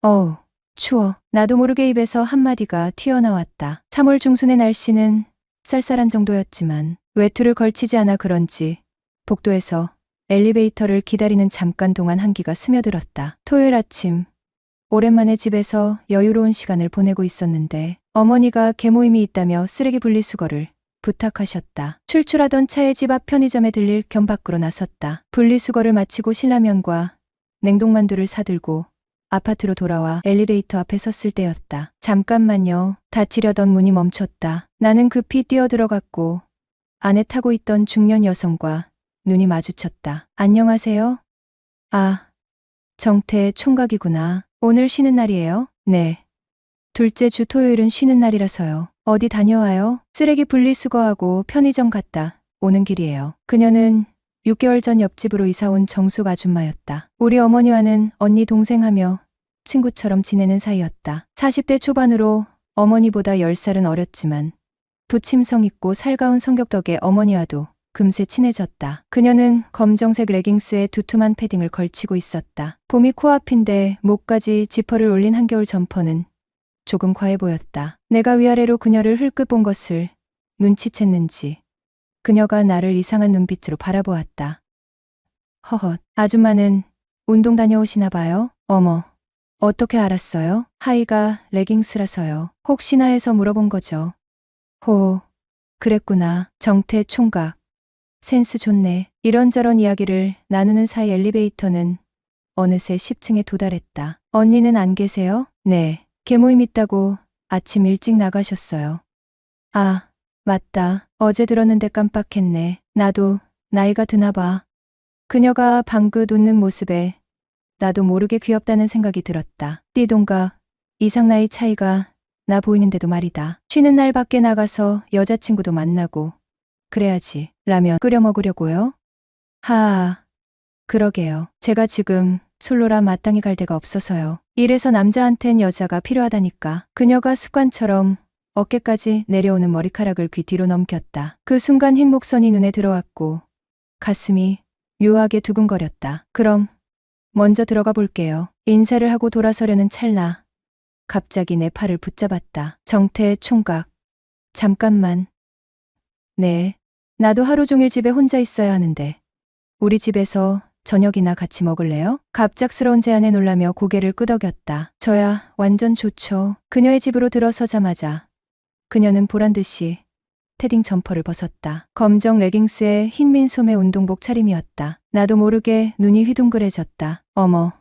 어우, 추워. 나도 모르게 입에서 한마디가 튀어나왔다. 3월 중순의 날씨는 쌀쌀한 정도였지만 외투를 걸치지 않아 그런지 복도에서 엘리베이터를 기다리는 잠깐 동안 한기가 스며들었다. 토요일 아침, 오랜만에 집에서 여유로운 시간을 보내고 있었는데 어머니가 계모임이 있다며 쓰레기 분리수거를 부탁하셨다. 출출하던 차에 집 앞 편의점에 들릴 겸 밖으로 나섰다. 분리수거를 마치고 신라면과 냉동만두를 사들고 아파트로 돌아와 엘리베이터 앞에 섰을 때였다. 잠깐만요. 닫히려던 문이 멈췄다. 나는 급히 뛰어들어갔고 안에 타고 있던 중년 여성과 눈이 마주쳤다. 안녕하세요. 아, 정태 총각이구나. 오늘 쉬는 날이에요? 네. 둘째 주 토요일은 쉬는 날이라서요. 어디 다녀와요? 쓰레기 분리수거하고 편의점 갔다 오는 길이에요. 그녀는 6개월 전 옆집으로 이사온 정숙 아줌마였다. 우리 어머니와는 언니 동생하며 친구처럼 지내는 사이였다. 40대 초반으로 어머니보다 10살은 어렸지만 부침성 있고 살가운 성격 덕에 어머니와도 금세 친해졌다. 그녀는 검정색 레깅스에 두툼한 패딩을 걸치고 있었다. 봄이 코앞인데 목까지 지퍼를 올린 한겨울 점퍼는 조금 과해 보였다. 내가 위아래로 그녀를 흘끗 본 것을 눈치챘는지 그녀가 나를 이상한 눈빛으로 바라보았다. 허헛, 아줌마는 운동 다녀오시나 봐요? 어머, 어떻게 알았어요? 하의가 레깅스라서요. 혹시나 해서 물어본 거죠. 호, 그랬구나. 정태 총각. 센스 좋네. 이런저런 이야기를 나누는 사이 엘리베이터는 어느새 10층에 도달했다. 언니는 안 계세요? 네. 계모임 있다고 아침 일찍 나가셨어요. 아, 맞다. 어제 들었는데 깜빡했네. 나도 나이가 드나 봐. 그녀가 방긋 웃는 모습에 나도 모르게 귀엽다는 생각이 들었다. 띠동갑, 이상 나이 차이가 나 보이는데도 말이다. 쉬는 날 밖에 나가서 여자친구도 만나고 그래야지. 라면 끓여 먹으려고요? 하아, 그러게요. 제가 지금 솔로라 마땅히 갈 데가 없어서요. 이래서 남자한텐 여자가 필요하다니까. 그녀가 습관처럼 어깨까지 내려오는 머리카락을 귀 뒤로 넘겼다. 그 순간 흰 목선이 눈에 들어왔고 가슴이 묘하게 두근거렸다. 그럼 먼저 들어가 볼게요. 인사를 하고 돌아서려는 찰나 갑자기 내 팔을 붙잡았다. 정태 총각. 잠깐만. 네. 나도 하루 종일 집에 혼자 있어야 하는데 우리 집에서 저녁이나 같이 먹을래요? 갑작스러운 제안에 놀라며 고개를 끄덕였다. 저야 완전 좋죠. 그녀의 집으로 들어서자마자 그녀는 보란듯이 패딩 점퍼를 벗었다. 검정 레깅스에 흰 민소매 운동복 차림이었다. 나도 모르게 눈이 휘둥그레졌다. 어머,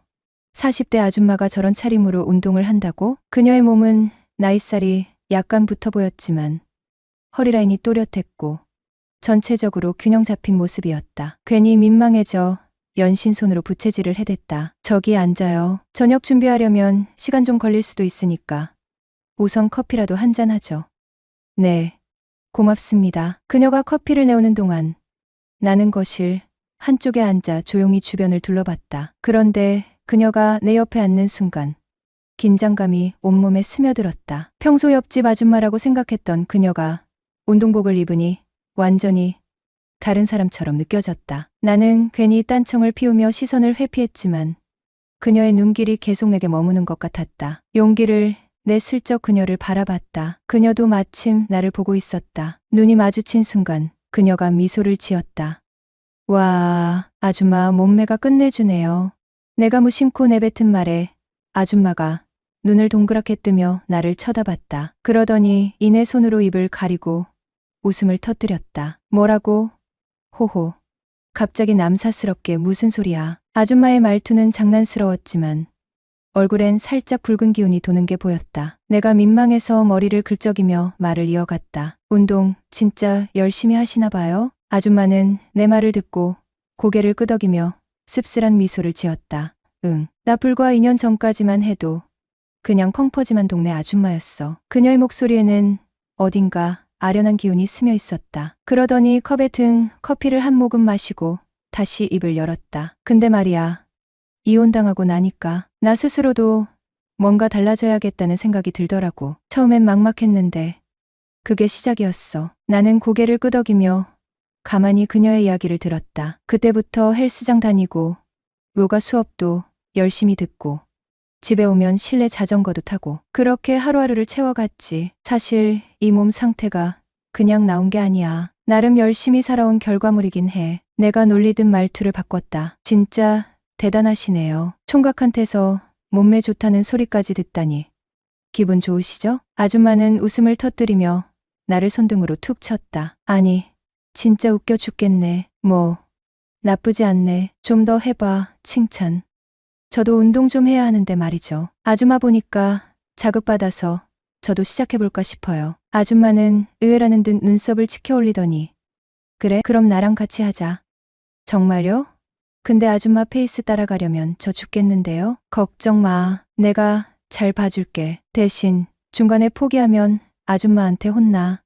40대 아줌마가 저런 차림으로 운동을 한다고? 그녀의 몸은 나이살이 약간 붙어 보였지만 허리라인이 또렷했고 전체적으로 균형 잡힌 모습이었다. 괜히 민망해져 연신 손으로 부채질을 해댔다. 저기 앉아요. 저녁 준비하려면 시간 좀 걸릴 수도 있으니까 우선 커피라도 한잔 하죠. 네, 고맙습니다. 그녀가 커피를 내오는 동안 나는 거실 한쪽에 앉아 조용히 주변을 둘러봤다. 그런데 그녀가 내 옆에 앉는 순간 긴장감이 온몸에 스며들었다. 평소 옆집 아줌마라고 생각했던 그녀가 운동복을 입으니 완전히 다른 사람처럼 느껴졌다. 나는 괜히 딴청을 피우며 시선을 회피했지만 그녀의 눈길이 계속 내게 머무는 것 같았다. 용기를 내 슬쩍 그녀를 바라봤다. 그녀도 마침 나를 보고 있었다. 눈이 마주친 순간 그녀가 미소를 지었다. 와, 아줌마 몸매가 끝내주네요. 내가 무심코 내뱉은 말에 아줌마가 눈을 동그랗게 뜨며 나를 쳐다봤다. 그러더니 이내 손으로 입을 가리고 웃음을 터뜨렸다. 뭐라고? 호호. 갑자기 남사스럽게 무슨 소리야. 아줌마의 말투는 장난스러웠지만 얼굴엔 살짝 붉은 기운이 도는 게 보였다. 내가 민망해서 머리를 긁적이며 말을 이어갔다. 운동 진짜 열심히 하시나 봐요? 아줌마는 내 말을 듣고 고개를 끄덕이며 씁쓸한 미소를 지었다. 응. 나 불과 2년 전까지만 해도 그냥 펑퍼짐한 동네 아줌마였어. 그녀의 목소리에는 어딘가 아련한 기운이 스며 있었다. 그러더니 컵에 든 커피를 한 모금 마시고 다시 입을 열었다. 근데 말이야. 이혼당하고 나니까 나 스스로도 뭔가 달라져야겠다는 생각이 들더라고. 처음엔 막막했는데 그게 시작이었어. 나는 고개를 끄덕이며 가만히 그녀의 이야기를 들었다. 그때부터 헬스장 다니고 요가 수업도 열심히 듣고 집에 오면 실내 자전거도 타고 그렇게 하루하루를 채워갔지. 사실 이 몸 상태가 그냥 나온 게 아니야. 나름 열심히 살아온 결과물이긴 해. 내가 놀리듯 말투를 바꿨다. 진짜 대단하시네요. 총각한테서 몸매 좋다는 소리까지 듣다니. 기분 좋으시죠? 아줌마는 웃음을 터뜨리며 나를 손등으로 툭 쳤다. 아니, 진짜 웃겨 죽겠네. 뭐, 나쁘지 않네. 좀 더 해봐. 칭찬. 저도 운동 좀 해야 하는데 말이죠. 아줌마 보니까 자극받아서 저도 시작해볼까 싶어요. 아줌마는 의외라는 듯 눈썹을 치켜 올리더니 그래, 그럼 나랑 같이 하자. 정말요? 근데 아줌마 페이스 따라가려면 저 죽겠는데요? 걱정 마. 내가 잘 봐줄게. 대신 중간에 포기하면 아줌마한테 혼나.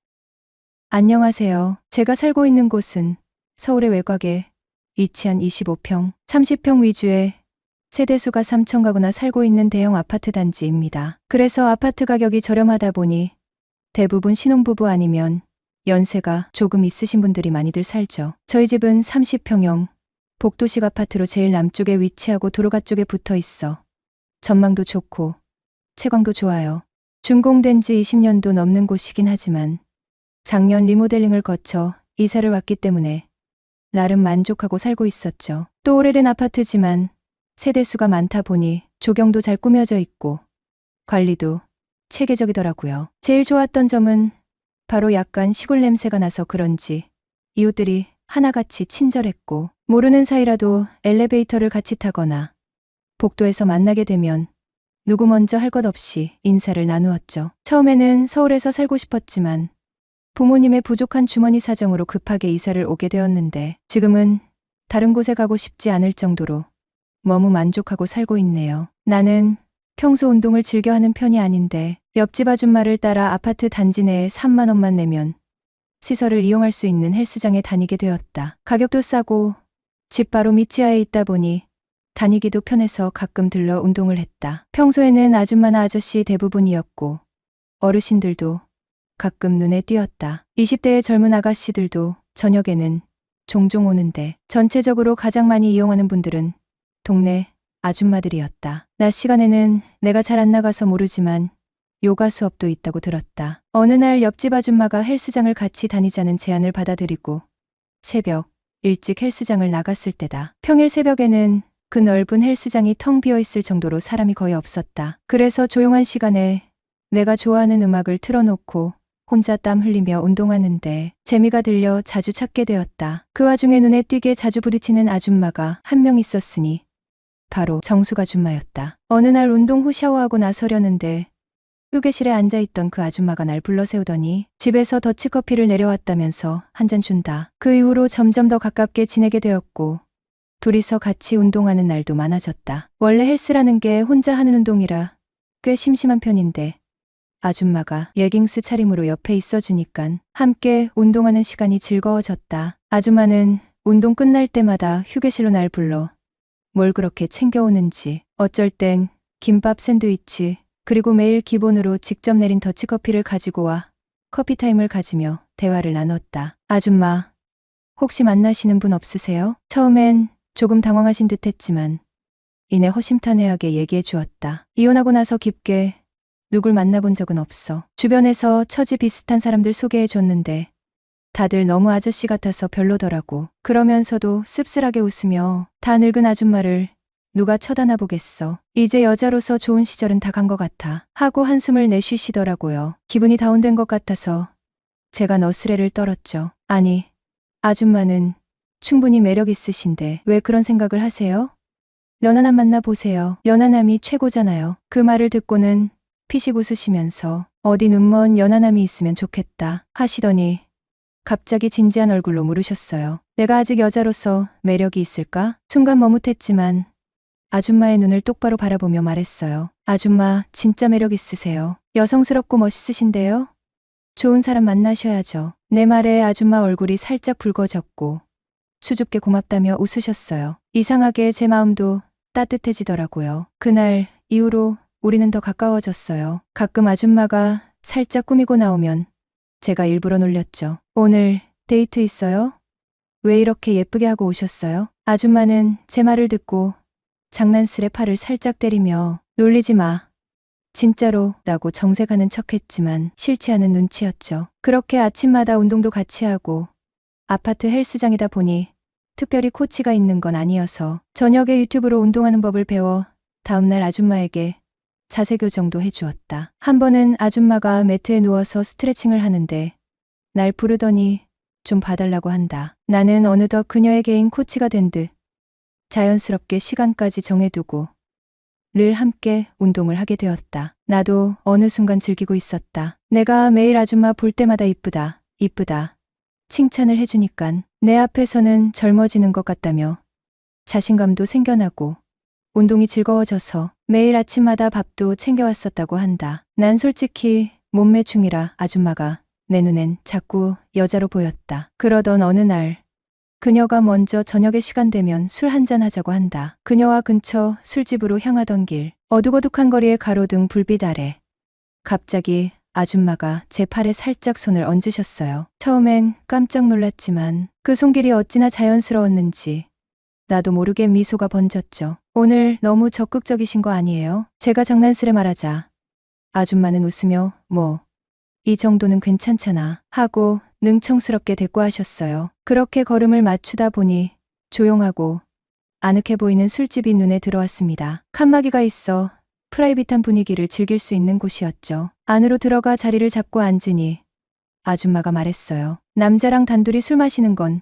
안녕하세요. 제가 살고 있는 곳은 서울의 외곽에 위치한 25평, 30평 위주의 세대수가 3천 가구나 살고 있는 대형 아파트 단지입니다. 그래서 아파트 가격이 저렴하다 보니 대부분 신혼부부 아니면 연세가 조금 있으신 분들이 많이들 살죠. 저희 집은 30평형 복도식 아파트로 제일 남쪽에 위치하고 도로가 쪽에 붙어 있어 전망도 좋고 채광도 좋아요. 준공된 지 20년도 넘는 곳이긴 하지만 작년 리모델링을 거쳐 이사를 왔기 때문에 나름 만족하고 살고 있었죠. 또 오래된 아파트지만 세대수가 많다 보니 조경도 잘 꾸며져 있고 관리도 체계적이더라고요. 제일 좋았던 점은 바로 약간 시골 냄새가 나서 그런지 이웃들이 하나같이 친절했고 모르는 사이라도 엘리베이터를 같이 타거나 복도에서 만나게 되면 누구 먼저 할 것 없이 인사를 나누었죠. 처음에는 서울에서 살고 싶었지만 부모님의 부족한 주머니 사정으로 급하게 이사를 오게 되었는데 지금은 다른 곳에 가고 싶지 않을 정도로 너무 만족하고 살고 있네요. 나는 평소 운동을 즐겨 하는 편이 아닌데 옆집 아줌마를 따라 아파트 단지 내에 3만 원만 내면 시설을 이용할 수 있는 헬스장에 다니게 되었다. 가격도 싸고 집 바로 밑지하에 있다 보니 다니기도 편해서 가끔 들러 운동을 했다. 평소에는 아줌마나 아저씨 대부분이었고 어르신들도 가끔 눈에 띄었다. 20대의 젊은 아가씨들도 저녁에는 종종 오는데 전체적으로 가장 많이 이용하는 분들은 동네 아줌마들이었다. 낮 시간에는 내가 잘 안 나가서 모르지만 요가 수업도 있다고 들었다. 어느 날 옆집 아줌마가 헬스장을 같이 다니자는 제안을 받아들이고 새벽 일찍 헬스장을 나갔을 때다. 평일 새벽에는 그 넓은 헬스장이 텅 비어 있을 정도로 사람이 거의 없었다. 그래서 조용한 시간에 내가 좋아하는 음악을 틀어놓고 혼자 땀 흘리며 운동하는데 재미가 들려 자주 찾게 되었다. 그 와중에 눈에 띄게 자주 부딪히는 아줌마가 한 명 있었으니 바로 정숙 아줌마였다. 어느 날 운동 후 샤워하고 나서려는데 휴게실에 앉아있던 그 아줌마가 날 불러 세우더니 집에서 더치커피를 내려왔다면서 한 잔 준다. 그 이후로 점점 더 가깝게 지내게 되었고 둘이서 같이 운동하는 날도 많아졌다. 원래 헬스라는 게 혼자 하는 운동이라 꽤 심심한 편인데 아줌마가 레깅스 차림으로 옆에 있어주니깐 함께 운동하는 시간이 즐거워졌다. 아줌마는 운동 끝날 때마다 휴게실로 날 불러 뭘 그렇게 챙겨오는지 어쩔 땐 김밥 샌드위치 그리고 매일 기본으로 직접 내린 더치커피를 가지고 와 커피타임을 가지며 대화를 나눴다. 아줌마, 혹시 만나시는 분 없으세요? 처음엔 조금 당황하신 듯 했지만 이내 허심탄회하게 얘기해 주었다. 이혼하고 나서 깊게 누굴 만나본 적은 없어. 주변에서 처지 비슷한 사람들 소개해 줬는데 다들 너무 아저씨 같아서 별로더라고. 그러면서도 씁쓸하게 웃으며 다 늙은 아줌마를 누가 쳐다나 보겠어. 이제 여자로서 좋은 시절은 다 간 것 같아. 하고 한숨을 내쉬시더라고요. 기분이 다운된 것 같아서 제가 너스레를 떨었죠. 아니, 아줌마는 충분히 매력 있으신데 왜 그런 생각을 하세요? 연하남 만나보세요. 연하남이 최고잖아요. 그 말을 듣고는 피식 웃으시면서 어디 눈먼 연하남이 있으면 좋겠다 하시더니 갑자기 진지한 얼굴로 물으셨어요. 내가 아직 여자로서 매력이 있을까? 순간 머뭇했지만 아줌마의 눈을 똑바로 바라보며 말했어요. 아줌마 진짜 매력 있으세요. 여성스럽고 멋있으신데요? 좋은 사람 만나셔야죠. 내 말에 아줌마 얼굴이 살짝 붉어졌고 수줍게 고맙다며 웃으셨어요. 이상하게 제 마음도 따뜻해지더라고요. 그날 이후로 우리는 더 가까워졌어요. 가끔 아줌마가 살짝 꾸미고 나오면 제가 일부러 놀렸죠. 오늘 데이트 있어요? 왜 이렇게 예쁘게 하고 오셨어요? 아줌마는 제 말을 듣고 장난스레 팔을 살짝 때리며 놀리지 마. 진짜로 라고 정색하는 척했지만 싫지 않은 눈치였죠. 그렇게 아침마다 운동도 같이 하고 아파트 헬스장이다 보니 특별히 코치가 있는 건 아니어서 저녁에 유튜브로 운동하는 법을 배워 다음날 아줌마에게 자세 교정도 해주었다. 한 번은 아줌마가 매트에 누워서 스트레칭을 하는데 날 부르더니 좀 봐달라고 한다. 나는 어느덧 그녀의 개인 코치가 된 듯 자연스럽게 시간까지 정해두고 늘 함께 운동을 하게 되었다. 나도 어느 순간 즐기고 있었다. 내가 매일 아줌마 볼 때마다 이쁘다, 이쁘다 칭찬을 해주니깐 내 앞에서는 젊어지는 것 같다며 자신감도 생겨나고 운동이 즐거워져서 매일 아침마다 밥도 챙겨왔었다고 한다. 난 솔직히 몸매 중이라 아줌마가 내 눈엔 자꾸 여자로 보였다. 그러던 어느 날 그녀가 먼저 저녁에 시간 되면 술 한잔 하자고 한다. 그녀와 근처 술집으로 향하던 길 어둑어둑한 거리의 가로등 불빛 아래 갑자기 아줌마가 제 팔에 살짝 손을 얹으셨어요. 처음엔 깜짝 놀랐지만 그 손길이 어찌나 자연스러웠는지 나도 모르게 미소가 번졌죠. 오늘 너무 적극적이신 거 아니에요? 제가 장난스레 말하자 아줌마는 웃으며 이 정도는 괜찮잖아 하고 능청스럽게 대꾸하셨어요. 그렇게 걸음을 맞추다 보니 조용하고 아늑해 보이는 술집이 눈에 들어왔습니다. 칸막이가 있어 프라이빗한 분위기를 즐길 수 있는 곳이었죠. 안으로 들어가 자리를 잡고 앉으니 아줌마가 말했어요. 남자랑 단둘이 술 마시는 건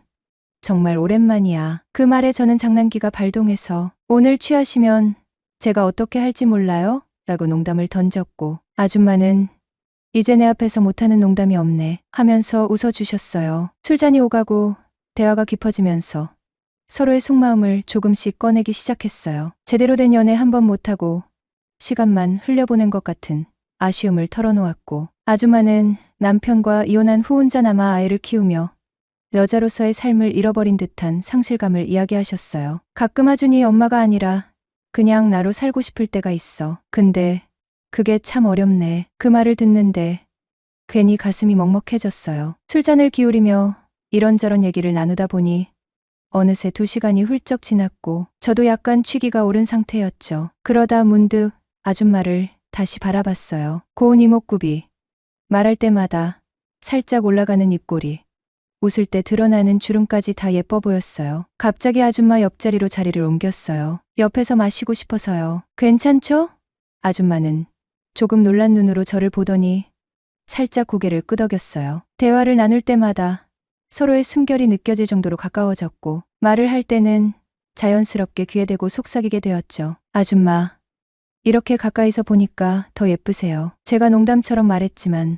정말 오랜만이야. 그 말에 저는 장난기가 발동해서 오늘 취하시면 제가 어떻게 할지 몰라요? 라고 농담을 던졌고 아줌마는 이제 내 앞에서 못하는 농담이 없네 하면서 웃어주셨어요. 술잔이 오가고 대화가 깊어지면서 서로의 속마음을 조금씩 꺼내기 시작했어요. 제대로 된 연애 한 번 못하고 시간만 흘려보낸 것 같은 아쉬움을 털어놓았고 아줌마는 남편과 이혼한 후 혼자 남아 아이를 키우며 여자로서의 삶을 잃어버린 듯한 상실감을 이야기하셨어요. 가끔 아준이 엄마가 아니라 그냥 나로 살고 싶을 때가 있어. 근데 그게 참 어렵네. 그 말을 듣는데 괜히 가슴이 먹먹해졌어요. 술잔을 기울이며 이런저런 얘기를 나누다 보니 어느새 2시간이 훌쩍 지났고 저도 약간 취기가 오른 상태였죠. 그러다 문득 아줌마를 다시 바라봤어요. 고운 이목구비, 말할 때마다 살짝 올라가는 입꼬리, 웃을 때 드러나는 주름까지 다 예뻐 보였어요. 갑자기 아줌마 옆자리로 자리를 옮겼어요. 옆에서 마시고 싶어서요. 괜찮죠? 아줌마는 조금 놀란 눈으로 저를 보더니 살짝 고개를 끄덕였어요. 대화를 나눌 때마다 서로의 숨결이 느껴질 정도로 가까워졌고 말을 할 때는 자연스럽게 귀에 대고 속삭이게 되었죠. 아줌마, 이렇게 가까이서 보니까 더 예쁘세요. 제가 농담처럼 말했지만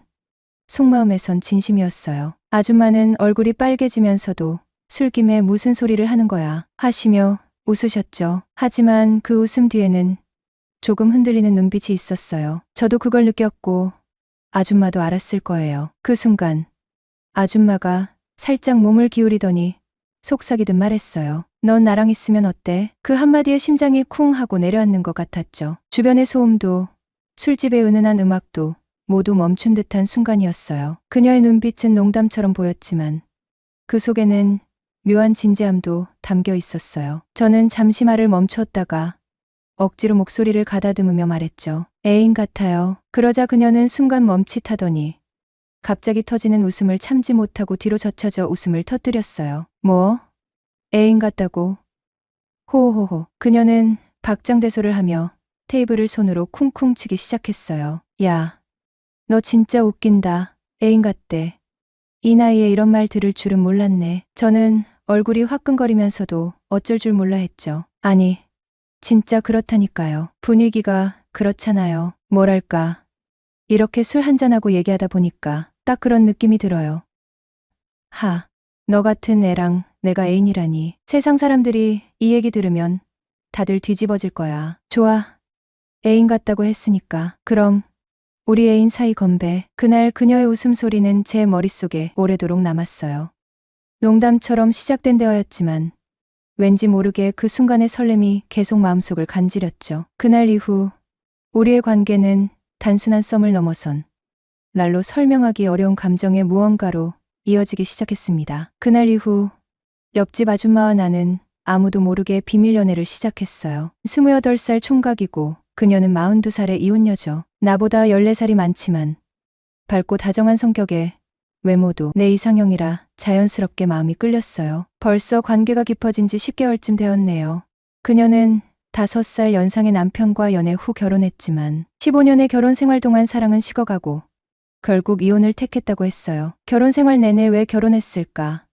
속마음에선 진심이었어요. 아줌마는 얼굴이 빨개지면서도 술김에 무슨 소리를 하는 거야 하시며 웃으셨죠. 하지만 그 웃음 뒤에는 조금 흔들리는 눈빛이 있었어요. 저도 그걸 느꼈고 아줌마도 알았을 거예요. 그 순간 아줌마가 살짝 몸을 기울이더니 속삭이듯 말했어요. 넌 나랑 있으면 어때? 그 한마디에 심장이 쿵 하고 내려앉는 것 같았죠. 주변의 소음도 술집의 은은한 음악도 모두 멈춘 듯한 순간이었어요. 그녀의 눈빛은 농담처럼 보였지만 그 속에는 묘한 진지함도 담겨 있었어요. 저는 잠시 말을 멈추었다가 억지로 목소리를 가다듬으며 말했죠. 애인 같아요. 그러자 그녀는 순간 멈칫하더니 갑자기 터지는 웃음을 참지 못하고 뒤로 젖혀져 웃음을 터뜨렸어요. 뭐? 애인 같다고? 호호호. 그녀는 박장대소를 하며 테이블을 손으로 쿵쿵 치기 시작했어요. 야, 너 진짜 웃긴다. 애인 같대. 이 나이에 이런 말 들을 줄은 몰랐네. 저는 얼굴이 화끈거리면서도 어쩔 줄 몰라 했죠. 아니, 진짜 그렇다니까요. 분위기가 그렇잖아요. 뭐랄까. 이렇게 술 한잔하고 얘기하다 보니까 딱 그런 느낌이 들어요. 너 같은 애랑 내가 애인이라니. 세상 사람들이 이 얘기 들으면 다들 뒤집어질 거야. 좋아. 애인 같다고 했으니까. 그럼 우리 애인 사이 건배. 그날 그녀의 웃음소리는 제 머릿속에 오래도록 남았어요. 농담처럼 시작된 대화였지만 왠지 모르게 그 순간의 설렘이 계속 마음속을 간지렸죠. 그날 이후 우리의 관계는 단순한 썸을 넘어선 날로 설명하기 어려운 감정의 무언가로 이어지기 시작했습니다. 그날 이후 옆집 아줌마와 나는 아무도 모르게 비밀 연애를 시작했어요. 28살 총각이고 그녀는 42살의 이혼 여죠. 나보다 14살이 많지만 밝고 다정한 성격에 외모도 내 이상형이라 자연스럽게 마음이 끌렸어요. 벌써 관계가 깊어진 지 10개월쯤 되었네요. 그녀는 5살 연상의 남편과 연애 후 결혼했지만 15년의 결혼 생활 동안 사랑은 식어가고 결국 이혼을 택했다고 했어요. 결혼 생활 내내 왜 결혼했을까?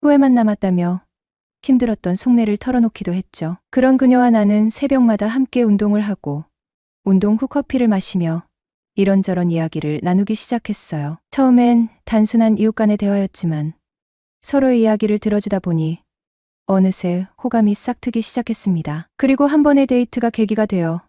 후회만 남았다며 힘들었던 속내를 털어놓기도 했죠. 그런 그녀와 나는 새벽마다 함께 운동을 하고 운동 후 커피를 마시며 이런저런 이야기를 나누기 시작했어요. 처음엔 단순한 이웃 간의 대화였지만 서로의 이야기를 들어주다 보니 어느새 호감이 싹트기 시작했습니다. 그리고 한 번의 데이트가 계기가 되어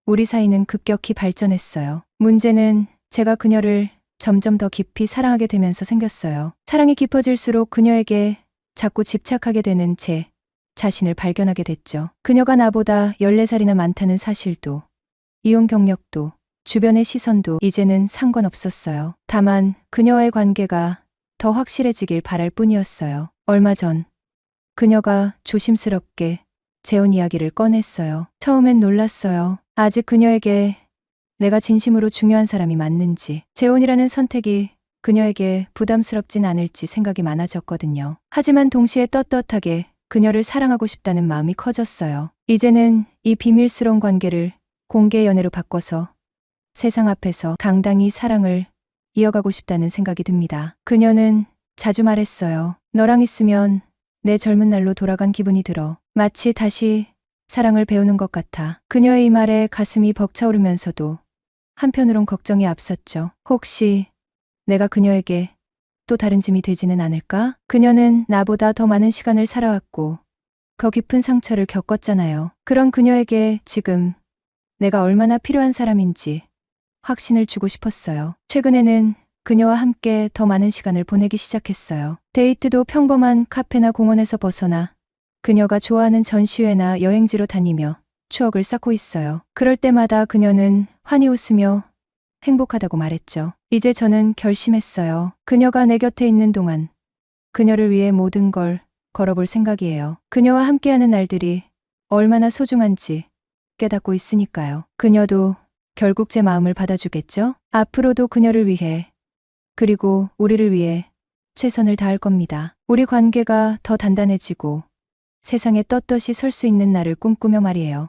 우리 사이는 급격히 발전했어요. 문제는 제가 그녀를 점점 더 깊이 사랑하게 되면서 생겼어요. 사랑이 깊어질수록 그녀에게 자꾸 집착하게 되는 제 자신을 발견하게 됐죠. 그녀가 나보다 14살이나 많다는 사실도, 이혼 경력도, 주변의 시선도 이제는 상관없었어요. 다만 그녀와의 관계가 더 확실해지길 바랄 뿐이었어요. 얼마 전 그녀가 조심스럽게 재혼 이야기를 꺼냈어요. 처음엔 놀랐어요. 아직 그녀에게 내가 진심으로 중요한 사람이 맞는지, 재혼이라는 선택이 그녀에게 부담스럽진 않을지 생각이 많아졌거든요. 하지만 동시에 떳떳하게 그녀를 사랑하고 싶다는 마음이 커졌어요. 이제는 이 비밀스러운 관계를 공개 연애로 바꿔서 세상 앞에서 당당히 사랑을 이어가고 싶다는 생각이 듭니다. 그녀는 자주 말했어요. 너랑 있으면 내 젊은 날로 돌아간 기분이 들어. 마치 다시 사랑을 배우는 것 같아. 그녀의 이 말에 가슴이 벅차오르면서도 한편으론 걱정이 앞섰죠. 혹시 내가 그녀에게 또 다른 짐이 되지는 않을까? 그녀는 나보다 더 많은 시간을 살아왔고 더 깊은 상처를 겪었잖아요. 그런 그녀에게 지금 내가 얼마나 필요한 사람인지 확신을 주고 싶었어요. 최근에는 그녀와 함께 더 많은 시간을 보내기 시작했어요. 데이트도 평범한 카페나 공원에서 벗어나 그녀가 좋아하는 전시회나 여행지로 다니며 추억을 쌓고 있어요. 그럴 때마다 그녀는 환히 웃으며 행복하다고 말했죠. 이제 저는 결심했어요. 그녀가 내 곁에 있는 동안 그녀를 위해 모든 걸 걸어볼 생각이에요. 그녀와 함께하는 날들이 얼마나 소중한지 깨닫고 있으니까요. 그녀도 결국 제 마음을 받아주겠죠? 앞으로도 그녀를 위해, 그리고 우리를 위해 최선을 다할 겁니다. 우리 관계가 더 단단해지고 세상에 떳떳이 설 수 있는 날을 꿈꾸며 말이에요.